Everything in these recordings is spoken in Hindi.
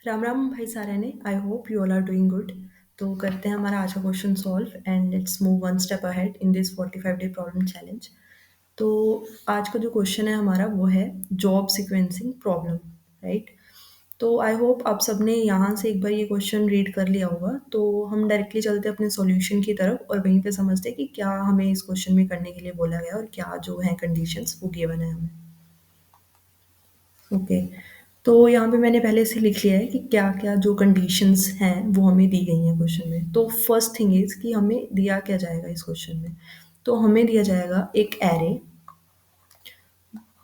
राम राम भाई सारे ने। I hope you all are doing good. तो करते हैं हमारा आज का question solve and let's move one step ahead in this 45 day problem challenge. तो आज का जो क्वेश्चन है हमारा वो है जॉब सीक्वेंसिंग प्रॉब्लम, राइट। तो आई होप आप सबने यहाँ से एक बार ये क्वेश्चन रीड कर लिया होगा। तो हम डायरेक्टली चलते हैं अपने सॉल्यूशन की तरफ और वहीं पे समझते हैं कि क्या हमें इस क्वेश्चन में करने के लिए बोला गया और क्या जो है कंडीशंस वो गिवन है हमें। ओके, तो यहाँ पे मैंने पहले से लिख लिया है कि क्या क्या जो कंडीशंस हैं वो हमें दी गई हैं क्वेश्चन में। तो फर्स्ट थिंग इज कि हमें दिया क्या जाएगा इस क्वेश्चन में। तो हमें दिया जाएगा एक एरे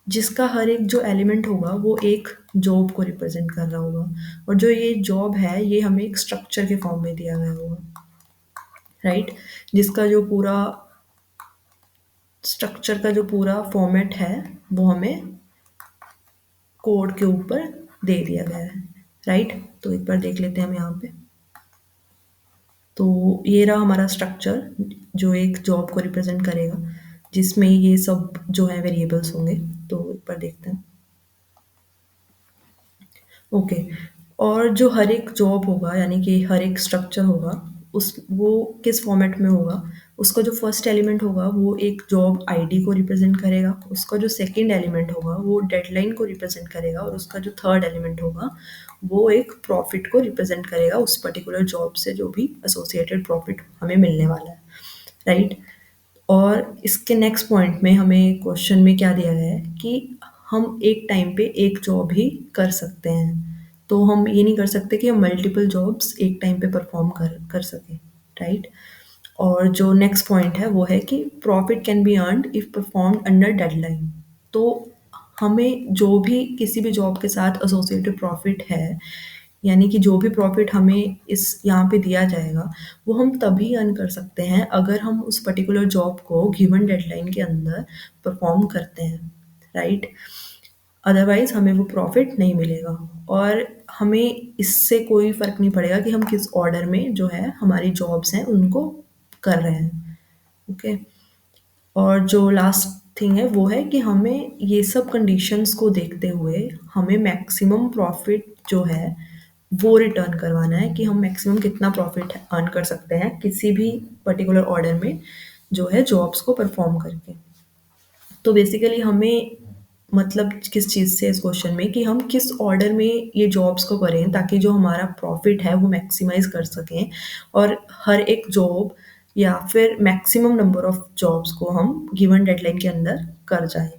जिसका हर एक जो एलिमेंट होगा वो एक जॉब को रिप्रेजेंट कर रहा होगा, और जो ये जॉब है ये हमें एक स्ट्रक्चर के फॉर्म में दिया गया होगा, राइट। जिसका जो पूरा स्ट्रक्चर का जो पूरा फॉर्मेट है वो हमें कोड के ऊपर दे दिया गया है, राइट। तो एक बार देख लेते हैं हम यहाँ पे। तो ये रहा हमारा स्ट्रक्चर जो एक जॉब को रिप्रेजेंट करेगा, जिसमें ये सब जो है वेरिएबल्स होंगे। तो एक बार देखते हैं। ओके, और जो हर एक जॉब होगा यानी कि हर एक स्ट्रक्चर होगा उस वो किस फॉर्मेट में होगा। उसका जो फर्स्ट एलिमेंट होगा वो एक जॉब आईडी को रिप्रेजेंट करेगा, उसका जो सेकंड एलिमेंट होगा वो डेडलाइन को रिप्रेजेंट करेगा, और उसका जो थर्ड एलिमेंट होगा वो एक प्रॉफिट को रिप्रेजेंट करेगा, उस पर्टिकुलर जॉब से जो भी एसोसिएटेड प्रॉफिट हमें मिलने वाला है, राइट। और इसके नेक्स्ट पॉइंट में हमें क्वेश्चन में क्या दिया गया है कि हम एक टाइम पे एक जॉब ही कर सकते हैं। तो हम ये नहीं कर सकते कि हम मल्टीपल जॉब्स एक टाइम पे परफॉर्म कर सकें, राइट। और जो नेक्स्ट पॉइंट है वो है कि profit can be earned if performed under deadline. तो हमें जो भी किसी भी जॉब के साथ एसोसिएटेड प्रॉफिट है, यानी कि जो भी प्रॉफिट हमें इस यहाँ पे दिया जाएगा वो हम तभी अर्न कर सकते हैं अगर हम उस पर्टिकुलर जॉब को गिवन डेडलाइन के अंदर परफॉर्म करते हैं, राइट। अदरवाइज हमें वो प्रॉफिट नहीं मिलेगा, और हमें इससे कोई फ़र्क नहीं पड़ेगा कि हम किस ऑर्डर में जो है हमारी जॉब्स हैं उनको कर रहे हैं। ओके, और जो लास्ट थिंग है वो है कि हमें ये सब कंडीशंस को देखते हुए हमें मैक्सिमम प्रॉफिट जो है वो रिटर्न करवाना है कि हम मैक्सिमम कितना प्रॉफिट अर्न कर सकते हैं किसी भी पर्टिकुलर ऑर्डर में जो है जॉब्स को परफॉर्म करके। तो बेसिकली हमें मतलब किस चीज़ से इस क्वेश्चन में कि हम किस ऑर्डर में ये जॉब्स को करें ताकि जो हमारा प्रॉफिट है वो मैक्सिमाइज कर सकें, और हर एक जॉब या फिर मैक्सिमम नंबर ऑफ जॉब्स को हम गिवन डेडलाइन के अंदर कर जाएं,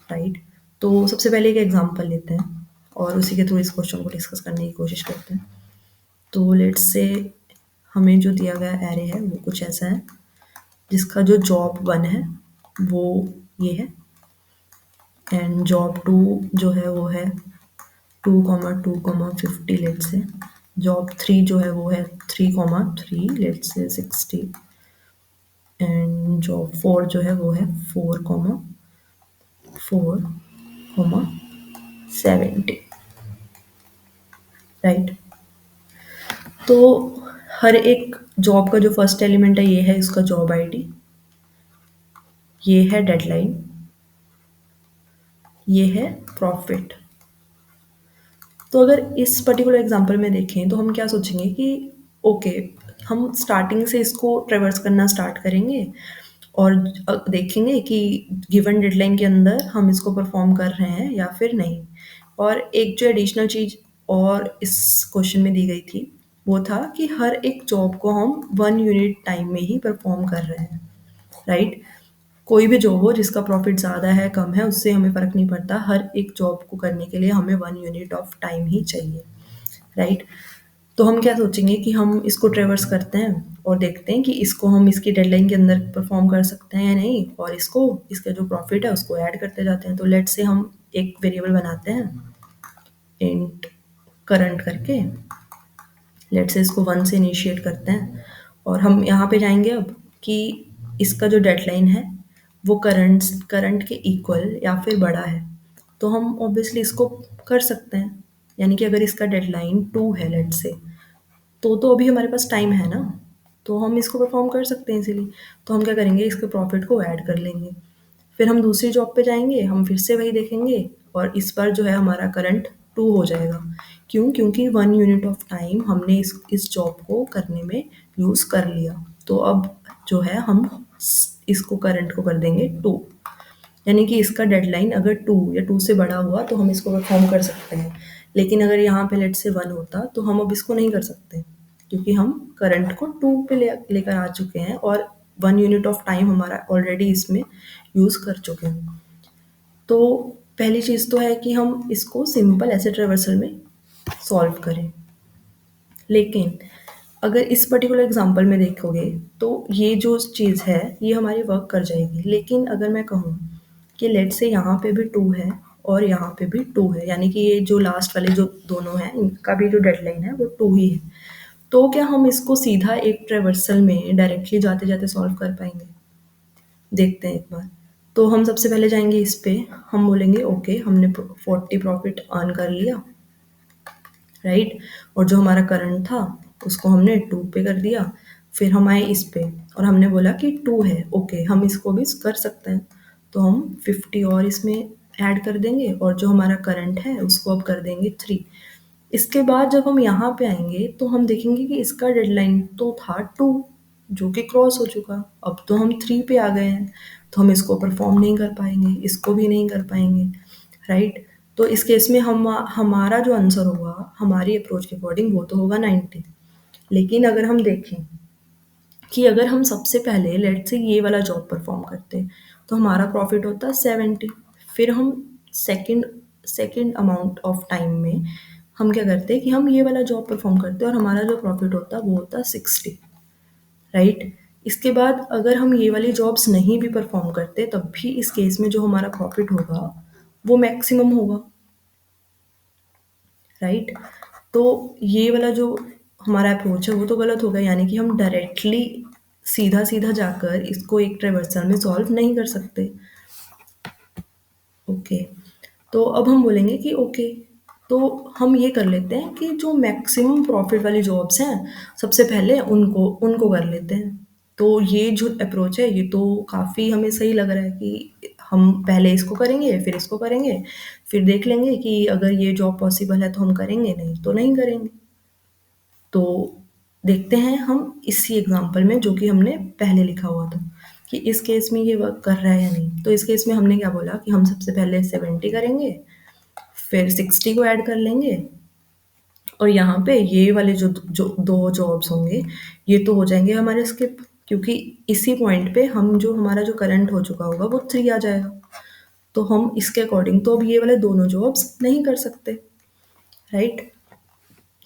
राइट। तो सबसे पहले एक एग्जांपल लेते हैं और उसी के थ्रू इस क्वेश्चन को डिस्कस करने की कोशिश करते हैं। तो लेट्स से हमें जो दिया गया एरे है वो कुछ ऐसा है जिसका जो जॉब 1 है वो ये है, एंड जॉब 2 जो है वो है 2,2,50 लेट्स से। जॉब 3 जो है वो है 3,3 लेट्स से 60, एंड जॉब 4 जो है वो है 4,4,70, राइट। तो हर एक जॉब का जो फर्स्ट एलिमेंट है ये है इसका जॉब आईडी, ये है डेडलाइन, ये है प्रॉफिट। तो अगर इस पर्टिकुलर एग्जांपल में देखें तो हम क्या सोचेंगे कि ओके, हम स्टार्टिंग से इसको ट्रेवर्स करना स्टार्ट करेंगे और देखेंगे कि गिवन डेडलाइन के अंदर हम इसको परफॉर्म कर रहे हैं या फिर नहीं। और एक जो एडिशनल चीज़ और इस क्वेश्चन में दी गई थी वो था कि हर एक जॉब को हम 1 यूनिट टाइम में ही परफॉर्म कर रहे हैं, राइट। कोई भी जॉब हो जिसका प्रॉफिट ज़्यादा है कम है उससे हमें फ़र्क नहीं पड़ता, हर एक जॉब को करने के लिए हमें 1 यूनिट ऑफ टाइम ही चाहिए, राइट। तो हम क्या सोचेंगे कि हम इसको ट्रेवर्स करते हैं और देखते हैं कि इसको हम इसकी डेडलाइन के अंदर परफॉर्म कर सकते हैं या नहीं, और इसको इसका जो प्रॉफिट है उसको ऐड करते जाते हैं। तो लेट से हम एक वेरिएबल बनाते हैं इंट करंट करके, लेट से इसको 1 से इनिशिएट करते हैं, और हम यहाँ पे जाएंगे अब कि इसका जो डेडलाइन है वो करंट के इक्वल या फिर बड़ा है। तो हम ऑब्वियसली इसको कर सकते हैं, यानी कि अगर इसका डेडलाइन 2 है लेट से, तो अभी हमारे पास टाइम है ना, तो हम इसको परफॉर्म कर सकते हैं इजीली। तो हम क्या करेंगे, इसके प्रॉफिट को ऐड कर लेंगे। फिर हम दूसरी जॉब पे जाएंगे, हम फिर से वही देखेंगे, और इस बार जो है हमारा करंट 2 हो जाएगा, क्यों? क्योंकि 1 यूनिट ऑफ टाइम हमने इस जॉब को करने में यूज़ कर लिया। तो अब जो है हम इसको करंट को कर देंगे 2, यानी कि इसका डेडलाइन अगर 2 या 2 से बड़ा हुआ तो हम इसको परफॉर्म कर सकते हैं। लेकिन अगर यहाँ पे लेट्स से 1 होता तो हम अब इसको नहीं कर सकते, क्योंकि हम करंट को 2 पे लेकर आ चुके हैं और 1 यूनिट ऑफ टाइम हमारा ऑलरेडी इसमें यूज़ कर चुके हैं। तो पहली चीज़ तो है कि हम इसको सिंपल एसिड रिवर्सल में सॉल्व करें। लेकिन अगर इस पर्टिकुलर एग्जांपल में देखोगे तो ये जो चीज़ है ये हमारी वर्क कर जाएगी। लेकिन अगर मैं कहूँ कि लेट्स से यहाँ पे भी 2 है और यहाँ पे भी 2 है, यानी कि ये जो लास्ट वाले जो दोनों हैं इनका भी जो डेडलाइन है वो 2 ही है। तो क्या हम इसको सीधा एक ट्रावर्सल में डायरेक्टली जाते-जाते सॉल्व कर पाएँगे? देखते हैं एक बार। तो हम सबसे पहले जाएँगे इस पे, हम बोलेंगे ओके हमने 40 प्रॉफिट अर्न कर लिया, राइट? और जो हमारा करंट था उसको हमने 2 पे कर दिया। फिर हम आए इस पे और हमने बोला कि 2 है, ओके हम इसको भी कर सकते हैं। तो हम 50 और इसमें ऐड कर देंगे और जो हमारा करंट है उसको अब कर देंगे 3। इसके बाद जब हम यहाँ पे आएँगे तो हम देखेंगे कि इसका डेडलाइन तो था 2, जो कि क्रॉस हो चुका। अब तो हम 3 पे आ गए हैं, तो हम इसको परफ़ॉर्म नहीं कर पाएँगे, इसको भी नहीं कर पाएँगे, राइट? तो इस केस में हमारा जो आंसर होगा, हमारी अप्रोच के अकॉर्डिंग वो तो होगा 90। लेकिन अगर हम देखें कि अगर हम सबसे पहले लेट्स से ये वाला जॉब परफ़ॉर्म करते, तो हमारा प्रॉफ़िट होता 70। फिर हम second second amount of time में हम क्या करते कि हम ये वाला जॉब परफ़ॉर्म करते और हमारा जो प्रॉफ़िट होता वो होता 60, राइट? इसके बाद अगर हम ये वाली जॉब्स नहीं भी परफ़ॉर्म करते तब भी इस केस में जो हमारा प्रॉफ़िट होगा वो मैक्सिमम होगा, राइट? तो ये वाला जो हमारा अप्रोच है वो तो गलत हो गया, यानी कि हम डायरेक्टली सीधा-सीधा जाकर इसको एक ट्रावर्सल में सॉल्व नहीं कर सकते। ओके, तो अब हम बोलेंगे कि ओके, तो हम ये कर लेते हैं कि जो मैक्सिमम प्रॉफ़िट वाली जॉब्स हैं, सबसे पहले उनको उनको कर लेते हैं। तो ये जो अप्रोच है, ये तो काफ़ी हमें सही लग रहा है कि हम पहले इसको करेंगे, फिर इसको करेंगे, फिर देख लेंगे कि अगर ये जॉब पॉसिबल है तो हम करेंगे, नहीं तो नहीं करेंगे। तो देखते हैं हम इसी एग्ज़ाम्पल में जो कि हमने पहले लिखा हुआ था, कि इस केस में ये वर्क कर रहा है या नहीं। तो इस केस में हमने क्या बोला कि हम सबसे पहले 70 करेंगे, फिर 60 को ऐड कर लेंगे और यहाँ पे ये वाले जो 2 जॉब्स होंगे, ये तो हो जाएँगे हमारे स्किप, क्योंकि इसी पॉइंट पे हम जो हमारा जो करंट हो चुका होगा वो 3 आ जाएगा। तो हम इसके अकॉर्डिंग तो अब ये वाले दोनों जॉब्स नहीं कर सकते, राइट?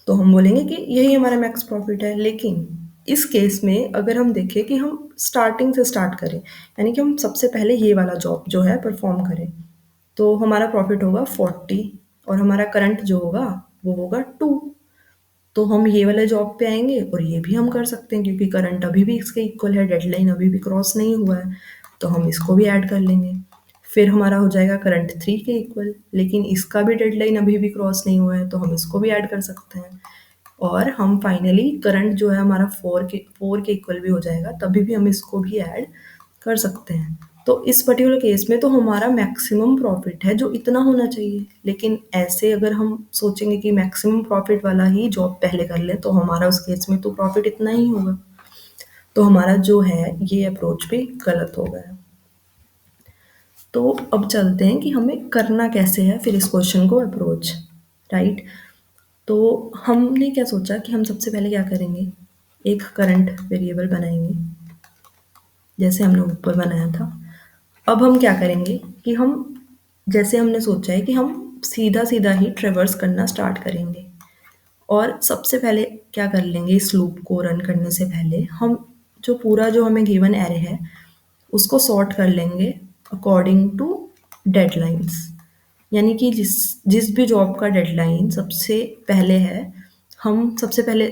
तो हम बोलेंगे कि यही हमारा मैक्स प्रॉफिट है। लेकिन इस केस में अगर हम देखें कि हम स्टार्टिंग से स्टार्ट करें, यानी कि हम सबसे पहले ये वाला जॉब जो है परफॉर्म करें, तो हमारा प्रॉफिट होगा 40 और हमारा करंट जो होगा वो होगा 2। तो हम ये वाले जॉब पे आएँगे और ये भी हम कर सकते हैं क्योंकि करंट अभी भी इसके इक्वल है, डेडलाइन अभी भी क्रॉस नहीं हुआ है, तो हम इसको भी ऐड कर लेंगे। फिर हमारा हो जाएगा करंट 3 के इक्वल, लेकिन इसका भी डेडलाइन अभी भी क्रॉस नहीं हुआ है, तो हम इसको भी ऐड कर सकते हैं। और हम फाइनली करंट जो है हमारा 4 के इक्वल भी हो जाएगा, तभी भी हम इसको भी ऐड कर सकते हैं। तो इस पर्टिकुलर केस में तो हमारा मैक्सिमम प्रॉफिट है जो इतना होना चाहिए। लेकिन ऐसे अगर हम सोचेंगे कि मैक्सिमम प्रॉफिट वाला ही जॉब पहले कर लें, तो हमारा उस केस में तो प्रॉफिट इतना ही होगा। तो हमारा जो है ये अप्रोच भी गलत हो गया। तो अब चलते हैं कि हमें करना कैसे है फिर इस क्वेश्चन को अप्रोच, राइट? तो हमने क्या सोचा कि हम सबसे पहले क्या करेंगे, एक करंट वेरिएबल बनाएँगे, जैसे हमने ऊपर बनाया था। अब हम क्या करेंगे कि हम जैसे हमने सोचा है कि हम सीधा-सीधा ही ट्रैवर्स करना स्टार्ट करेंगे और सबसे पहले क्या कर लेंगे, इस लूप को रन करने से पहले हम जो पूरा जो हमें गिवन एरे है, उसको सॉर्ट कर लेंगे अकॉर्डिंग टू डेडलाइन्स। यानी कि जिस जिस भी जॉब का डेडलाइन सबसे पहले है, हम सबसे पहले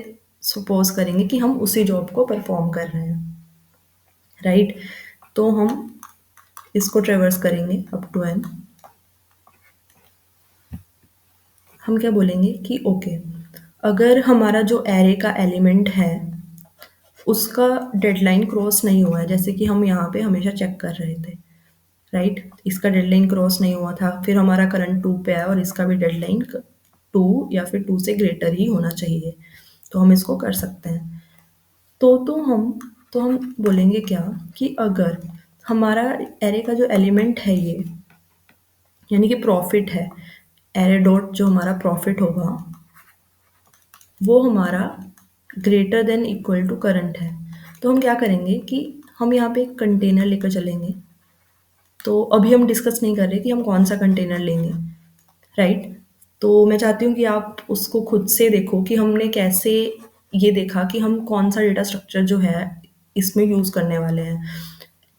सपोज़ करेंगे कि हम उसी जॉब को परफ़ॉर्म कर रहे हैं, राइट? तो हम इसको ट्रैवर्स करेंगे अप टू एन। हम क्या बोलेंगे कि ओके, अगर हमारा जो एरे का एलिमेंट है, उसका डेडलाइन क्रॉस नहीं हुआ है, जैसे कि हम यहाँ पे हमेशा चेक कर रहे थे, राइट? इसका डेडलाइन क्रॉस नहीं हुआ था, फिर हमारा करंट 2 पे आया और इसका भी डेडलाइन 2 या फिर 2 से ग्रेटर ही होना चाहिए, तो हम इसको कर सकते हैं। तो हम बोलेंगे क्या कि अगर हमारा एरे का जो एलिमेंट है ये, यानी कि प्रॉफिट है, एरे डॉट जो हमारा प्रॉफिट होगा वो हमारा greater than equal to current है। तो हम क्या करेंगे कि हम यहाँ पे एक कंटेनर लेकर चलेंगे। तो अभी हम डिस्कस नहीं कर रहे कि हम कौन सा कंटेनर लेंगे, राइट? तो मैं चाहती हूँ कि आप उसको खुद से देखो कि हमने कैसे ये देखा कि हम कौन सा डेटा स्ट्रक्चर जो है इसमें यूज़ करने वाले हैं।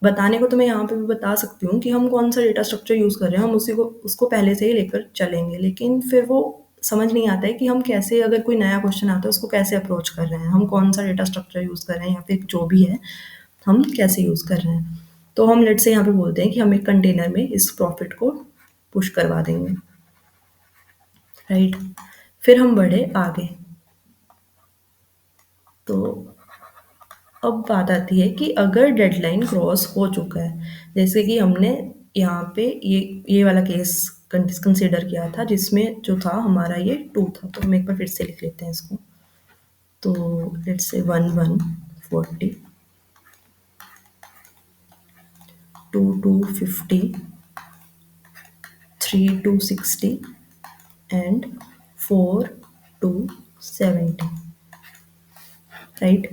बताने को तो मैं यहाँ पे भी बता सकती हूँ कि हम कौन सा डेटा स्ट्रक्चर यूज़ कर रहे हैं, हम उसी को उसको पहले से ही लेकर चलेंगे, लेकिन फिर वो समझ नहीं आता है कि हम कैसे, अगर कोई नया क्वेश्चन आता है उसको कैसे अप्रोच कर रहे हैं, हम कौन सा डेटा स्ट्रक्चर यूज़ कर रहे हैं या फिर जो भी है हम कैसे यूज़ कर रहे हैं। तो हम लेट से यहाँ पे बोलते हैं कि हम एक कंटेनर में इस प्रॉफिट को पुश करवा देंगे, राइट? फिर हम बढ़े आगे। तो अब बात आती है कि अगर डेडलाइन क्रॉस हो चुका है, जैसे कि हमने यहाँ पे ये वाला केस कंसिडर किया था जिसमें जो था हमारा ये 2 था, तो हम एक बार फिर से लिख लेते हैं इसको। तो लेट्स से 1 1 40, 2 2 50, 3 2 60 एंड 4 2 70, राइट?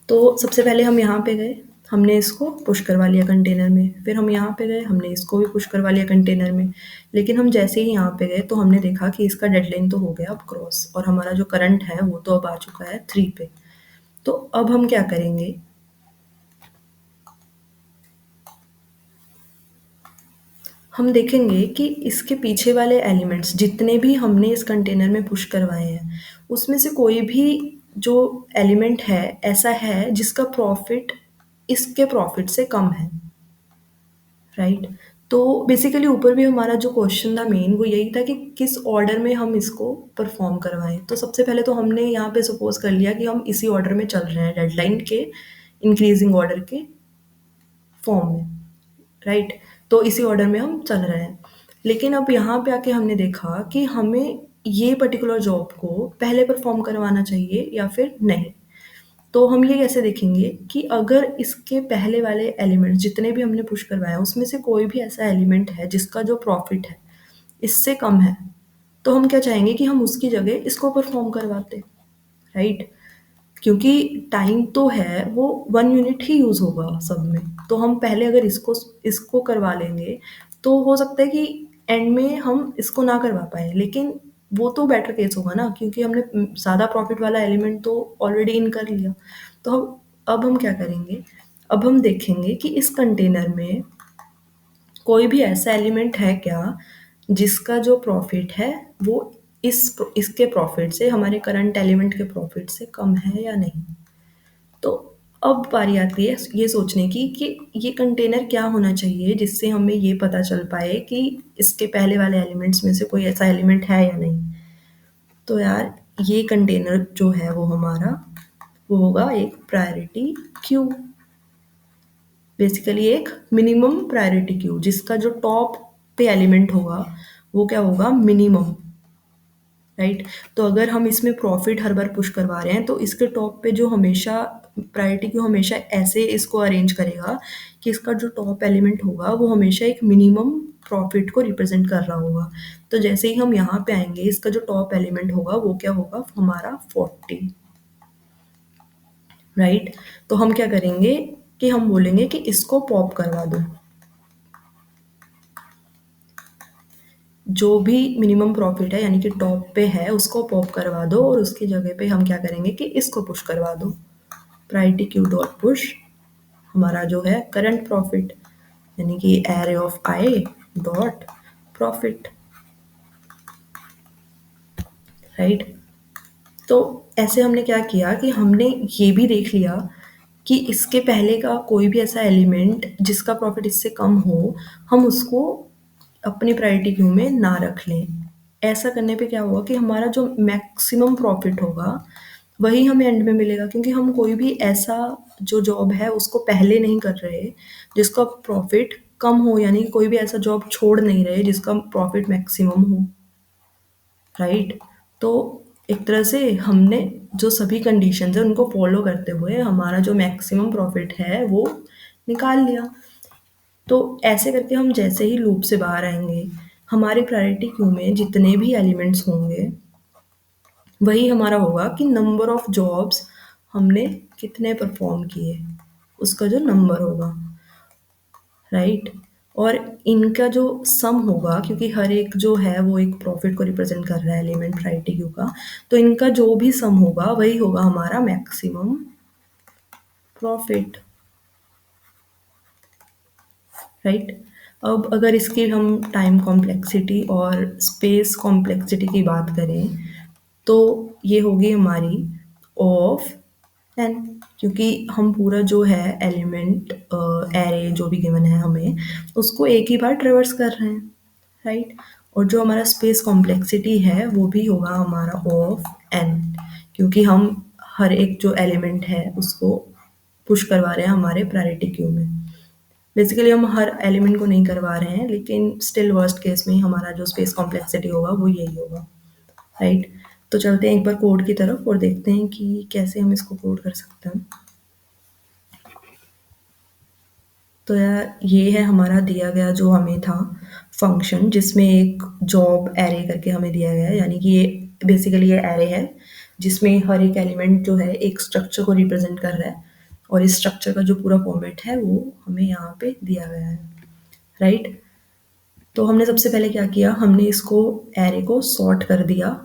तो सबसे पहले हम यहाँ पे गए, हमने इसको पुश करवा लिया कंटेनर में, फिर हम यहाँ पे गए, हमने इसको भी पुश करवा लिया कंटेनर में, लेकिन हम जैसे ही यहाँ पे गए तो हमने देखा कि इसका डेडलाइन तो हो गया अब क्रॉस, और हमारा जो करंट है वो तो अब आ चुका है 3 पे। तो अब हम क्या करेंगे, हम देखेंगे कि इसके पीछे वाले एलिमेंट्स जितने भी हमने इस कंटेनर में पुश करवाए हैं, उसमें से कोई भी जो एलिमेंट है ऐसा है जिसका प्रॉफिट इसके प्रॉफिट से कम है, राइट? तो बेसिकली ऊपर भी हमारा जो क्वेश्चन था मेन वो यही था कि किस ऑर्डर में हम इसको परफॉर्म करवाएं। तो सबसे पहले तो हमने यहाँ पे सपोज कर लिया कि हम इसी ऑर्डर में चल रहे हैं, डेडलाइन के इंक्रीजिंग ऑर्डर के फॉर्म में, राइट? तो इसी ऑर्डर में हम चल रहे हैं, लेकिन अब यहाँ पे आके हमने देखा कि हमें ये पर्टिकुलर जॉब को पहले परफॉर्म करवाना चाहिए या फिर नहीं। तो हम ये कैसे देखेंगे कि अगर इसके पहले वाले एलिमेंट्स जितने भी हमने पुश करवाया उसमें से कोई भी ऐसा एलिमेंट है जिसका जो प्रॉफिट है इससे कम है, तो हम क्या चाहेंगे कि हम उसकी जगह इसको परफॉर्म करवाते, राइट? क्योंकि टाइम तो है वो 1 यूनिट ही यूज़ होगा सब में, तो हम पहले अगर इसको इसको करवा लेंगे तो हो सकता है कि एंड में हम इसको ना करवा पाएँ, लेकिन वो तो बेटर केस होगा ना, क्योंकि हमने ज़्यादा प्रॉफिट वाला एलिमेंट तो ऑलरेडी इन कर लिया। तो अब हम क्या करेंगे, अब हम देखेंगे कि इस कंटेनर में कोई भी ऐसा एलिमेंट है क्या जिसका जो प्रॉफिट है वो इसके प्रॉफिट से, हमारे करंट एलिमेंट के प्रॉफिट से कम है या नहीं। तो अब बारी आती है ये सोचने की कि ये कंटेनर क्या होना चाहिए जिससे हमें ये पता चल पाए कि इसके पहले वाले एलिमेंट्स में से कोई ऐसा एलिमेंट है या नहीं। तो यार ये कंटेनर जो है वो हमारा वो होगा एक प्रायोरिटी क्यू, बेसिकली एक मिनिमम प्रायोरिटी क्यू जिसका जो टॉप पे एलिमेंट होगा वो क्या होगा, मिनिमम, राइट? तो अगर हम इसमें प्रॉफिट हर बार पुश करवा रहे हैं तो इसके टॉप पे जो हमेशा प्रायोरिटी क्यू हमेशा ऐसे इसको अरेंज करेगा कि इसका जो टॉप एलिमेंट होगा वो हमेशा एक मिनिमम प्रॉफिट को रिप्रेजेंट कर रहा होगा। तो जैसे ही हम यहाँ पे आएंगे इसका जो टॉप एलिमेंट होगा वो क्या होगा, हमारा 40, राइट? तो हम क्या करेंगे कि हम बोलेंगे कि इसको पॉप करवा दो, जो भी मिनिमम प्रॉफिट है यानी कि टॉप पे है उसको पॉप करवा दो, और उसकी जगह पे हम क्या करेंगे कि इसको पुश करवा दो, प्रायोरिटी क्यू डॉट पुश हमारा जो है करंट प्रॉफिट, यानी कि array of I dot profit, right? तो ऐसे हमने क्या किया कि हमने ये भी देख लिया कि इसके पहले का कोई भी ऐसा एलिमेंट जिसका प्रॉफिट इससे कम हो हम उसको अपनी प्रायोरिटी क्यू में ना रख लें। ऐसा करने पे क्या होगा कि हमारा जो मैक्सिमम प्रॉफिट होगा वही हमें एंड में मिलेगा, क्योंकि हम कोई भी ऐसा जो जॉब है उसको पहले नहीं कर रहे जिसका प्रॉफिट कम हो, यानी कोई भी ऐसा जॉब छोड़ नहीं रहे जिसका प्रॉफिट मैक्सिमम हो। राइट? तो एक तरह से हमने जो सभी कंडीशंस हैं उनको फॉलो करते हुए हमारा जो मैक्सिमम प्रॉफिट है वो निकाल लिया। तो ऐसे करके हम जैसे ही लूप से बाहर आएँगे, हमारी प्रायोरिटी क्यू में जितने भी एलिमेंट्स होंगे, वही हमारा होगा कि नंबर ऑफ जॉब्स हमने कितने परफ़ॉर्म किए, उसका जो नंबर होगा, राइट? और इनका जो सम होगा क्योंकि हर एक जो है वो एक प्रॉफिट को रिप्रेज़ेंट कर रहा है एलिमेंट प्रायोरिटी क्यू का, तो इनका जो भी सम होगा वही होगा हमारा मैक्सिमम प्रॉफिट, राइट? अब अगर इसकी हम टाइम कॉम्प्लेक्सिटी और स्पेस कॉम्प्लेक्सिटी की बात करें, तो ये होगी हमारी ऑफ एन, क्योंकि हम पूरा जो है एलिमेंट एरे जो भी गिवन है हमें, उसको एक ही बार ट्रेवर्स कर रहे हैं, राइट? और जो हमारा स्पेस कॉम्प्लेक्सिटी है वो भी होगा हमारा ऑफ एन, क्योंकि हम हर एक जो एलिमेंट है उसको पुश करवा रहे हैं हमारे प्रायोरिटी क्यू में। बेसिकली हम हर एलिमेंट को नहीं करवा रहे हैं, लेकिन स्टिल वर्स्ट केस में हमारा जो स्पेस कॉम्प्लेक्सिटी होगा वो यही होगा, राइट? तो चलते हैं एक बार कोड की तरफ और देखते हैं कि कैसे हम इसको कोड कर सकते हैं। तो यार ये है हमारा दिया गया जो हमें था फंक्शन, जिसमें एक जॉब एरे करके हमें दिया गया है, यानी कि ये बेसिकली ये एरे है जिसमें हर एक एलिमेंट जो है एक स्ट्रक्चर को रिप्रेजेंट कर रहा है, और इस स्ट्रक्चर का जो पूरा फॉर्मेट है वो हमें यहाँ पे दिया गया है, राइट? तो हमने सबसे पहले क्या किया, हमने इसको एरे को सॉर्ट कर दिया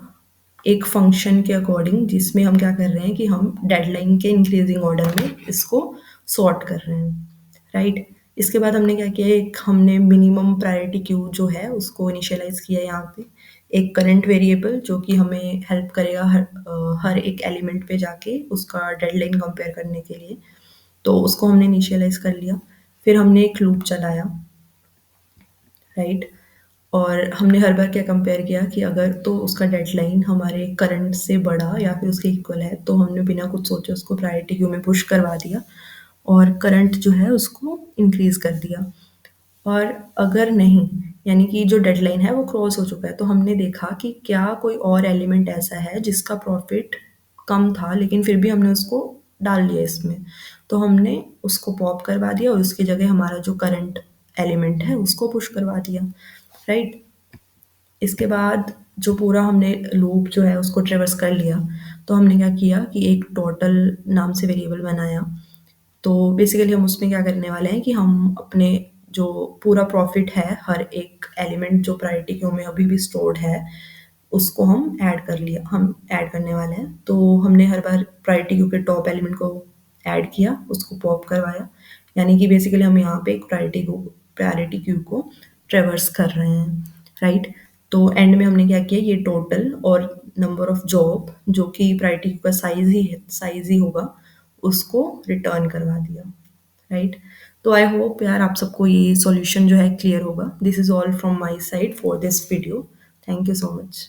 एक फंक्शन के अकॉर्डिंग, जिसमें हम क्या कर रहे हैं कि हम डेडलाइन के इंक्रीजिंग ऑर्डर में इसको सॉर्ट कर रहे हैं, राइट? इसके बाद हमने क्या किया, एक हमने मिनिमम प्रायोरिटी क्यू जो है उसको इनिशियलाइज किया यहाँ पे, एक करंट वेरिएबल जो कि हमें हेल्प करेगा हर एक एलिमेंट पे जाके उसका डेडलाइन कंपेयर करने के लिए, तो उसको हमने इनिशियलाइज कर लिया। फिर हमने एक लूप चलाया, राइट? और हमने हर बार क्या कंपेयर किया कि अगर तो उसका डेडलाइन हमारे करंट से बड़ा या फिर उसके इक्वल है, तो हमने बिना कुछ सोचे उसको प्रायोरिटी क्यू में पुश करवा दिया और करंट जो है उसको इंक्रीज़ कर दिया। और अगर नहीं, यानी कि जो डेडलाइन है वो क्रॉस हो चुका है, तो हमने देखा कि क्या कोई और एलिमेंट ऐसा है जिसका प्रॉफिट कम था लेकिन फिर भी हमने उसको डाल लिया इसमें, तो हमने उसको पॉप करवा दिया और उसकी जगह हमारा जो करंट एलिमेंट है उसको पुश करवा दिया, राइट? इसके बाद जो पूरा हमने लूप जो है उसको ट्रेवर्स कर लिया, तो हमने क्या किया कि एक टोटल नाम से वेरिएबल बनाया। तो बेसिकली हम उसमें क्या करने वाले हैं कि हम अपने जो पूरा प्रॉफिट है हर एक एलिमेंट जो प्रायोरिटी क्यू में अभी भी स्टोर्ड है, उसको हम ऐड करने वाले हैं। तो हमने हर बार प्रायोरिटी क्यू के टॉप एलिमेंट को ऐड किया, उसको पॉप करवाया, यानी कि बेसिकली हम यहाँ पे एक प्रायोरिटी क्यू को ट्रेवर्स कर रहे हैं, राइट? तो एंड में हमने क्या किया, ये टोटल और नंबर ऑफ जॉब जो कि प्रायोरिटी क्यू का साइज़ ही होगा, उसको रिटर्न करवा दिया, राइट? तो आई होप यार आप सबको ये सॉल्यूशन जो है क्लियर होगा। This is all from my side for this video. Thank you so much.